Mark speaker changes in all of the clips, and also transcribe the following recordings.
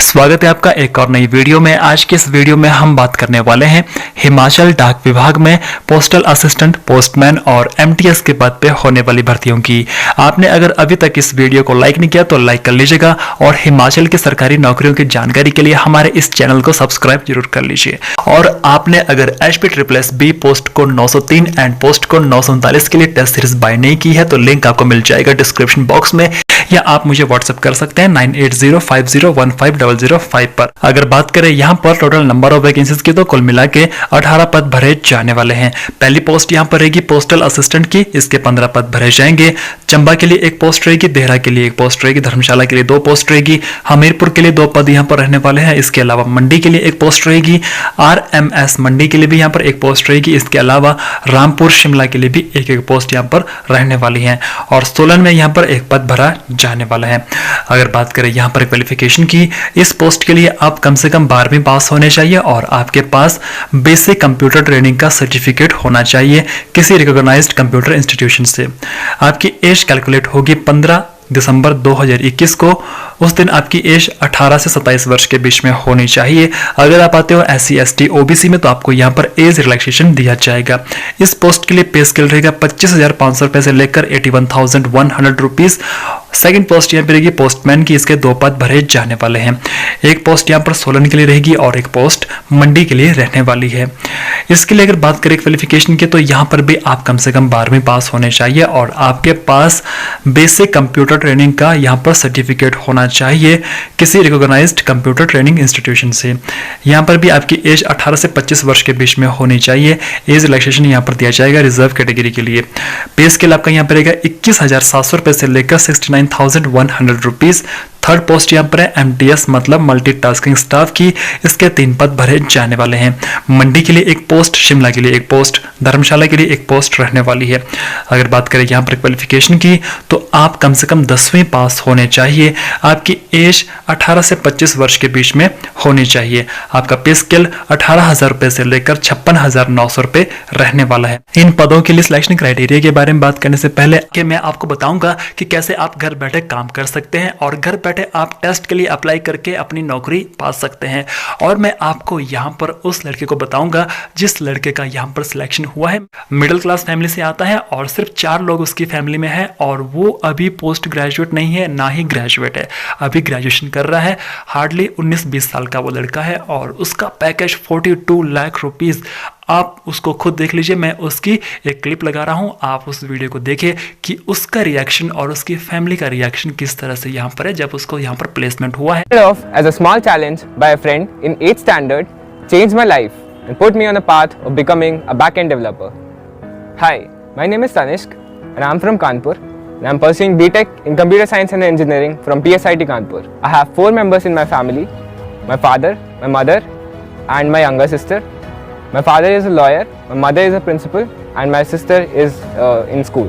Speaker 1: स्वागत है आपका एक और नई वीडियो में। आज के इस वीडियो में हम बात करने वाले हैं हिमाचल डाक विभाग में पोस्टल असिस्टेंट, पोस्टमैन और एमटीएस के पद पे होने वाली भर्तियों की। आपने अगर अभी तक इस वीडियो को लाइक नहीं किया तो लाइक कर लीजिएगा और हिमाचल की सरकारी नौकरियों की जानकारी के लिए हमारे इस चैनल को सब्सक्राइब जरूर कर लीजिए। और आपने अगर HP-SSB post code 903 and post code 939 के लिए टेस्ट सीरीज बाय नहीं की है तो लिंक आपको मिल जाएगा डिस्क्रिप्शन बॉक्स में, या आप मुझे व्हाट्सएप कर सकते हैं 9805015005 पर। अगर बात करें यहाँ पर टोटल नंबर ऑफ वैकेंसीज की तो कुल मिला के 18 पद भरे जाने वाले हैं। पहली पोस्ट यहाँ पर रहेगी पोस्टल असिस्टेंट की, इसके 15 पद भरे जाएंगे। चंबा के लिए एक पोस्ट रहेगी, देहरा के लिए एक पोस्ट रहेगी, धर्मशाला के लिए 2 पोस्ट रहेगी, हमीरपुर के लिए 2 पद यहाँ पर रहने वाले हैं। इसके अलावा मंडी के लिए एक पोस्ट रहेगी, RMS मंडी के लिए भी यहाँ पर एक पोस्ट रहेगी। इसके अलावा रामपुर शिमला के लिए भी एक पोस्ट यहाँ पर रहने वाली है और सोलन में यहाँ पर एक पद भरा जाने वाला है। अगर बात करें यहाँ पर क्वालिफिकेशन की, इस पोस्ट के लिए आप कम से कम 12वीं पास होने चाहिए और आपके पास बेसिक कंप्यूटर ट्रेनिंग का सर्टिफिकेट होना चाहिए किसी रिकॉग्नाइज्ड कंप्यूटर इंस्टीट्यूशन से। आपकी एज कैलकुलेट होगी 15 दिसंबर 2021 को। उस दिन आपकी एज 18 से 27 वर्ष के बीच में होनी चाहिए। अगर आप आते हो SC ST OBC में तो आपको यहाँ पर एज रिलैक्सेशन दिया जाएगा। इस पोस्ट के लिए पे स्केल रहेगा 25,500 रुपए से लेकर 81,100 रुपीज। सेकंड पोस्ट यहाँ पे रहेगी पोस्टमैन की, इसके 2 पद भरे जाने वाले हैं। एक पोस्ट यहाँ पर सोलन के लिए रहेगी और एक पोस्ट मंडी के लिए रहने वाली है। इसके लिए अगर बात करें क्वालिफिकेशन की तो यहाँ पर भी आप कम से कम 12वीं पास होने चाहिए और आपके पास बेसिक कंप्यूटर ट्रेनिंग का यहाँ पर सर्टिफिकेट होना चाहिए किसी रिकॉग्नाइज्ड कंप्यूटर ट्रेनिंग इंस्टीट्यूशन से। यहाँ पर भी आपकी एज 18 से 25 वर्ष के बीच में होनी चाहिए। एज रिलैक्सेशन यहाँ पर दिया जाएगा रिजर्व कैटेगरी के लिए। पे स्केल आपका यहाँ पर रहेगा 21,700 रुपए से लेकर 69,100 रुपीज। थर्ड पोस्ट यहाँ पर है MTS मतलब मल्टीटास्किंग स्टाफ की, इसके 3 पद भरे जाने वाले हैं। मंडी के लिए एक पोस्ट, शिमला के लिए एक पोस्ट, धर्मशाला के लिए एक पोस्ट रहने वाली है। अगर बात करें यहाँ पर क्वालिफिकेशन की तो आप कम से कम 10वीं पास होने चाहिए। आपकी एज 18 से 25 वर्ष के बीच में होनी चाहिए। आपका पे स्केल 18,000 रुपए से लेकर 56,900 रुपए रहने वाला है। इन पदों के लिए सिलेक्शन क्राइटेरिया के बारे में बात करने से पहले कि मैं आपको बताऊंगा कि कैसे आप घर बैठे काम कर सकते हैं और घर बैठे आप टेस्ट के लिए अप्लाई करके अपनी नौकरी पा सकते हैं। और मैं आपको यहाँ पर उस लड़के को बताऊंगा जिस लड़के का यहाँ पर सिलेक्शन हुआ है। मिडिल क्लास फैमिली से आता है और सिर्फ 4 लोग उसकी फैमिली में हैं और वो अभी पोस्ट ग्रेजुएट नहीं है, ना ही ग्रेजुएट है, अभी ग्रेजुएशन कर रहा है। हार्डली 19-20 साल का वो लड़का है और उसका पैकेज 42 लाख रुपीज। आप उसको खुद देख लीजिए, मैं उसकी एक क्लिप लगा रहा हूं, आप उस वीडियो को देखिए कि उसका रिएक्शन और उसकी फैमिली का रिएक्शन किस तरह से यहाँ पर है जब उसको यहाँ पर प्लेसमेंट हुआ है।
Speaker 2: Off as a small challenge by a friend in 8th standard changed my life and put me on a path of becoming a back-end developer. Hi, my name is Tanishq and I'm from Kanpur and I'm pursuing BTech in Computer Science and Engineering from PSIT Kanpur. I have 4 members in my family: my father, my mother and my younger sister. My father is a lawyer, my mother is a principal and my sister is in school.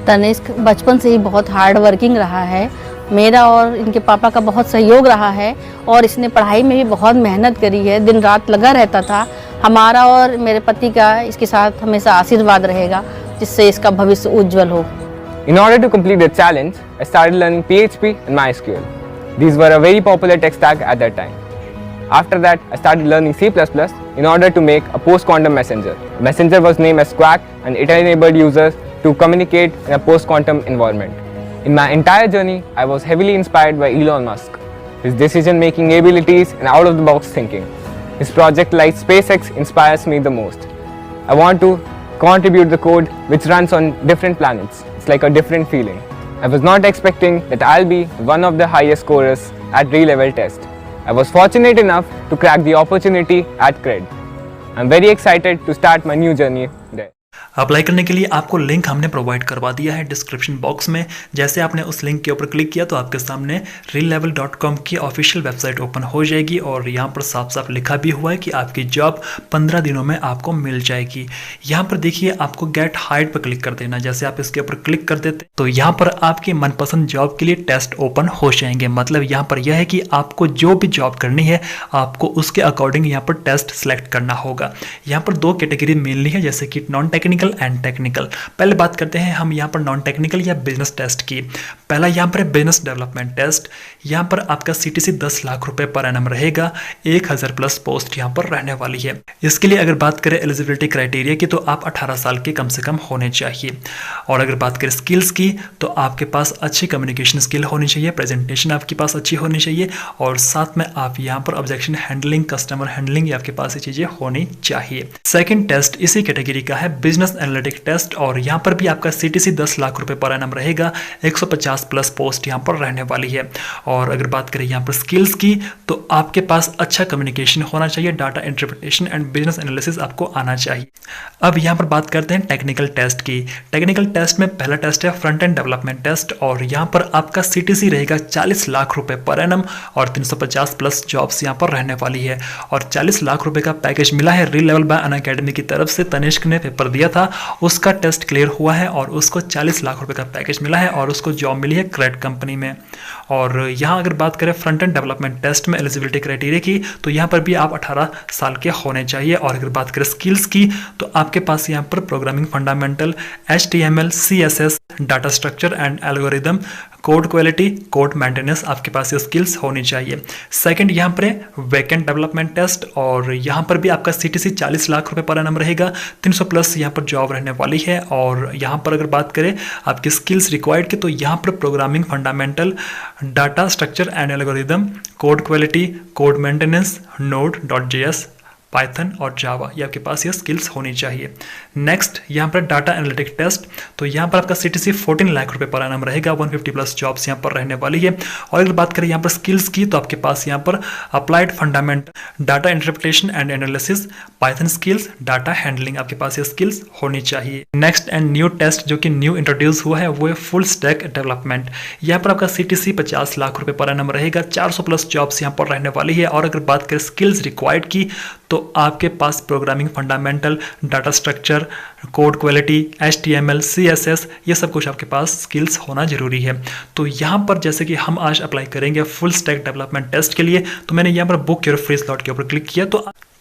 Speaker 3: Tanishq बचपन से ही बहुत hard working रहा है। मेरा और इनके पापा का बहुत सहयोग रहा है और इसने पढ़ाई में भी बहुत मेहनत करी है, दिन रात लगा रहता था। हमारा और मेरे पति का इसके साथ हमेशा आशीर्वाद रहेगा जिससे इसका भविष्य उज्जवल हो।
Speaker 2: In order to complete the challenge, I started learning PHP and MySQL. These were a very popular tech stack at that time. After that, I started learning C++ in order to make a post-quantum messenger. The messenger was named as Quack and it enabled users to communicate in a post-quantum environment. In my entire journey, I was heavily inspired by Elon Musk, his decision-making abilities and out-of-the-box thinking. His project like SpaceX inspires me the most. I want to contribute the code which runs on different planets. It's like a different feeling. I was not expecting that I'll be one of the highest scorers at re-level test. I was fortunate enough to crack the opportunity at CRED. I'm very excited to start my new journey there.
Speaker 1: Apply करने के लिए आपको link हमने provide करवा दिया है description box में। जैसे आपने उस लिंक के ऊपर क्लिक किया तो आपके सामने reallevel.com की ऑफिशियल वेबसाइट ओपन हो जाएगी और यहाँ पर साफ साफ लिखा भी हुआ है कि आपकी जॉब 15 दिनों में आपको मिल जाएगी। यहाँ पर देखिए आपको गेट हायर्ड पर क्लिक कर देना। जैसे आप इसके ऊपर क्लिक कर देते तो यहाँ पर आपकी मनपसंद जॉब के लिए टेस्ट ओपन हो जाएंगे। मतलब यहाँ पर यह है कि आपको जो भी जॉब करनी है आपको उसके अकॉर्डिंग यहाँ पर टेस्ट सेलेक्ट करना होगा। यहाँ पर 2 कैटेगरी मेनली है, जैसे कि non technical technical and technical. पहले बात करते हैं हम यहाँ पर नॉन टेक्निकल या बिजनेस टेस्ट की। पहला यहाँ पर है बिजनेस डेवलपमेंट टेस्ट। यहाँ पर आपका CTC 10 लाख रुपए पर एनम रहेगा, 1000 प्लस पोस्ट यहाँ पर रहने वाली है। इसके लिए अगर बात करें एलिजिबिलिटी क्राइटेरिया की तो आप 18 साल के कम से कम होने चाहिए। और अगर बात करें स्किल्स की तो आपके पास अच्छी कम्युनिकेशन स्किल होनी चाहिए, प्रेजेंटेशन आपके पास अच्छी होनी चाहिए, और साथ में आप यहाँ पर ऑब्जेक्शन हैंडलिंग, कस्टमर हैंडलिंग, आपके पास ये चीजें होनी चाहिए। सेकंड टेस्ट इसी कैटेगरी का है बिजनेस एनालिटिक टेस्ट, और यहाँ पर भी आपका CTC 10 लाख रुपए पर एनम रहेगा, 150 प्लस पोस्ट यहाँ पर रहने वाली है। और अगर बात करें यहाँ पर स्किल्स की तो आपके पास अच्छा कम्युनिकेशन होना चाहिए, data interpretation and business analysis आपको आना चाहिए। अब यहाँ पर बात करते हैं टेक्निकल टेस्ट की। टेक्निकल टेस्ट में पहला टेस्ट है फ्रंट एंड डेवलपमेंट टेस्ट, और यहाँ पर आपका CTC रहेगा 40 लाख रुपए पर एनम और 350 प्लस जॉब्स यहाँ पर रहने वाली है। और 40 लाख रुपए का पैकेज मिला है री लेवल बाय अनअकैडमी की तरफ से। तनिष्क ने पेपर दिया था, उसका टेस्ट क्लियर हुआ है और उसको 40 लाख रुपए का पैकेज मिला है और उसको जॉब मिली है क्रेड कंपनी में। और यहाँ अगर बात करें फ्रंट एंड डेवलपमेंट टेस्ट में एलिजिबिलिटी क्राइटेरिया की तो यहाँ पर भी आप 18 साल के होने चाहिए। और अगर बात करें स्किल्स की तो आपके पास यहाँ पर programming fundamental, HTML, CSS, data structure and algorithm, code quality, code maintenance, आपके पास ये स्किल्स होनी चाहिए। सेकंड यहाँ पर वैकेंट डेवलपमेंट टेस्ट, और यहाँ पर भी आपका CTC 40 लाख रुपए पर एनम रहेगा, 300 प्लस यहाँ पर जॉब रहने वाली है। और यहाँ पर अगर बात करें आपकी स्किल्स रिक्वायर्ड की तो यहाँ पर programming fundamental, data structure and algorithm, code quality, code maintenance, Node.js, Python और जावा, ये आपके पास ये स्किल्स होनी चाहिए। नेक्स्ट यहाँ पर डाटा एनालिटिक टेस्ट, तो यहाँ पर आपका CTC 14 लाख रुपए पर एनम रहेगा, 150 प्लस जॉब्स यहाँ पर रहने वाली है। और अगर बात करें यहाँ पर स्किल्स की तो आपके पास यहाँ पर applied fundament, data interpretation and analysis, Python skills, data handling, आपके पास ये स्किल्स होनी चाहिए। नेक्स्ट एंड न्यू टेस्ट जो कि न्यू इंट्रोड्यूस हुआ है वो है फुल स्टैक डेवलपमेंट। यहाँ पर आपका CTC 50 लाख रुपए पर एनम रहेगा, 400 प्लस जॉब्स यहाँ पर रहने वाली है। और अगर बात करें स्किल्स रिक्वायर्ड की तो आपके पास programming fundamental, data structure, code quality, HTML, CSS, ये सब कुछ आपके पास स्किल्स होना जरूरी है। तो यहाँ पर जैसे कि हम आज अप्लाई करेंगे फुल स्टैक डेवलपमेंट टेस्ट के लिए, तो मैंने यहाँ पर बुक योर फ्री स्लॉट के ऊपर क्लिक किया।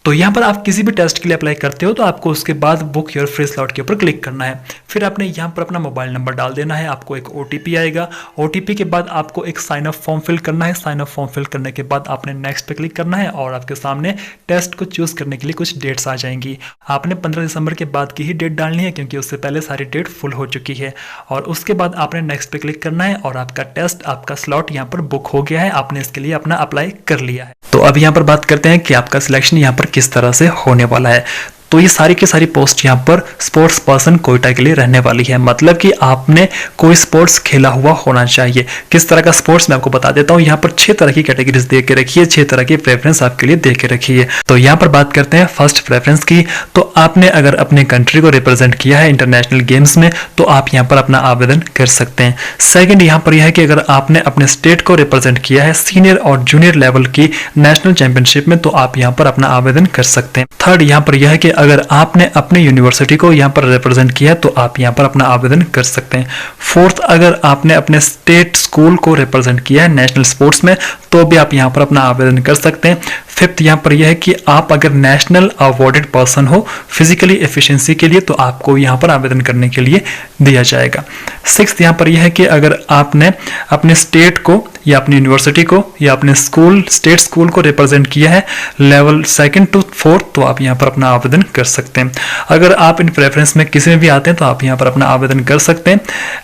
Speaker 1: तो यहाँ पर आप किसी भी टेस्ट के लिए अप्लाई करते हो तो आपको उसके बाद बुक योर फ्री स्लॉट के ऊपर क्लिक करना है। फिर आपने यहाँ पर अपना मोबाइल नंबर डाल देना है, आपको एक OTP आएगा। OTP के बाद आपको एक साइन अप फॉर्म फिल करना है। साइन अप फॉर्म फिल करने के बाद आपने नेक्स्ट पे क्लिक करना है और आपके सामने टेस्ट को चूज करने के लिए कुछ डेट्स आ जाएंगी। आपने 15 दिसंबर के बाद की ही डेट डालनी है क्योंकि उससे पहले सारी डेट फुल हो चुकी है। और उसके बाद आपने नेक्स्ट पे क्लिक करना है और आपका टेस्ट, आपका स्लॉट यहाँ पर बुक हो गया है, आपने इसके लिए अपना अप्लाई कर लिया है। तो अब यहाँ पर बात करते हैं कि आपका सिलेक्शन यहाँ पर किस तरह से होने वाला है। तो ये सारी की सारी पोस्ट यहाँ पर स्पोर्ट्स पर्सन कोटा के लिए रहने वाली है, मतलब कि आपने कोई स्पोर्ट्स खेला हुआ होना चाहिए। किस तरह का स्पोर्ट्स मैं आपको बता देता हूँ। यहाँ पर 6 तरह की कैटेगरीज दे के रखी है, 6 तरह की प्रेफरेंस आपके लिए दे के रखी है। तो यहाँ पर बात करते हैं फर्स्ट प्रेफरेंस की। तो आपने अगर अपने कंट्री को रिप्रेजेंट किया है इंटरनेशनल गेम्स में तो आप यहाँ पर अपना आवेदन कर सकते हैं। सेकेंड यहाँ पर यह है कि अगर आपने अपने स्टेट को रिप्रेजेंट किया है सीनियर और जूनियर लेवल की नेशनल चैंपियनशिप में तो आप यहाँ पर अपना आवेदन कर सकते हैं। थर्ड यहाँ पर यह है कि अगर आपने अपनी यूनिवर्सिटी को यहाँ पर रिप्रेजेंट किया है तो आप यहाँ पर अपना आवेदन कर सकते हैं। फोर्थ, अगर आपने अपने स्टेट स्कूल को रिप्रेजेंट किया है नेशनल स्पोर्ट्स में तो भी आप यहाँ पर अपना आवेदन कर सकते हैं। फिफ्थ यहाँ पर यह है कि आप अगर नेशनल अवार्डेड पर्सन हो फिजिकली एफिशिएंसी के लिए तो आपको यहाँ पर आवेदन करने के लिए दिया जाएगा। सिक्स्थ यहाँ पर यह है कि अगर आपने अपने स्टेट को या अपनी यूनिवर्सिटी को या अपने स्कूल, स्टेट स्कूल को रिप्रेजेंट किया है लेवल 2nd to 4th तो आप यहाँ पर अपना आवेदन कर सकते हैं। अगर आप इन प्रेफरेंस में किसी में भी आते हैं तो आप यहाँ पर अपना आवेदन कर सकते हैं।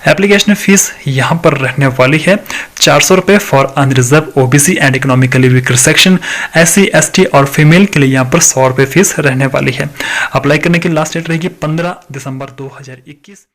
Speaker 1: एप्लीकेशन फीस यहाँ पर रहने वाली है 400 रुपये for unreserve OBC and economically weaker section, SC ST और फीमेल के लिए यहाँ पर 100 रुपये फीस रहने वाली है। अप्लाई करने की लास्ट डेट रहेगी 15 दिसंबर 2021।